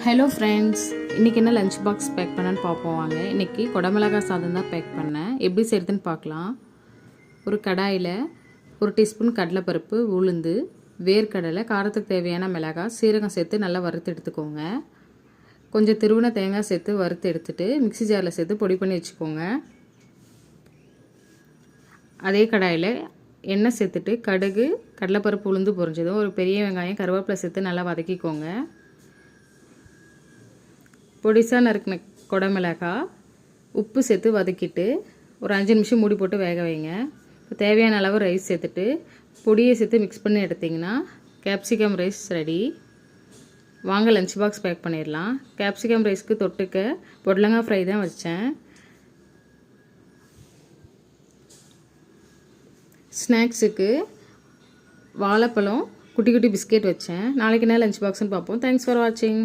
Hello friends, இன்றைக்கி என்ன lunch box pack பண்ணேன்னு பார்ப்போம் வாங்க. இன்றைக்கி குடமிளகாய் சாதம் தான் பேக் பண்ணேன். எப்படி செய்கிறதுன்னு பார்க்கலாம். ஒரு கடாயில் 1 டீஸ்பூன் கடலைப்பருப்பு, உளுந்து, வேர்க்கடலை, காரத்துக்கு தேவையான மிளகாய், சீரகம் சேர்த்து நல்லா வறுத்து எடுத்துக்கோங்க. கொஞ்சம் திருவின தேங்காய் சேர்த்து வறுத்து எடுத்துகிட்டு மிக்ஸி ஜாரில் சேர்த்து பொடி பண்ணி வச்சுக்கோங்க. அதே கடாயில் எண்ணெய் சேர்த்துட்டு கடுகு, கடலைப்பருப்பு, உளுந்து பொரிஞ்சதும் ஒரு பெரிய வெங்காயம், கருவேப்பிலை சேர்த்து நல்லா வதக்கிக்கோங்க. பொடிசாக நறுக்கின குடமிளகாய், உப்பு சேர்த்து வதக்கிட்டு ஒரு 5 நிமிஷம் மூடி போட்டு வேக வைங்க. இப்போ தேவையான அளவு ரைஸ் சேர்த்துட்டு பொடியை சேர்த்து மிக்ஸ் பண்ணி எடுத்திங்கன்னா கேப்சிகம் ரைஸ் ரெடி. வாங்க லஞ்ச் பாக்ஸ் பேக் பண்ணிடலாம். கேப்சிகம் ரைஸ்க்கு தொட்டுக்க பொடலங்காய் ஃப்ரை தான் வச்சேன். ஸ்நாக்ஸுக்கு வாழைப்பழம், குட்டி குட்டி பிஸ்கெட் வச்சேன். நாளைக்கு என்ன லஞ்ச் பாக்ஸ்னு பார்ப்போம். தேங்க்ஸ் ஃபார் வாட்சிங்.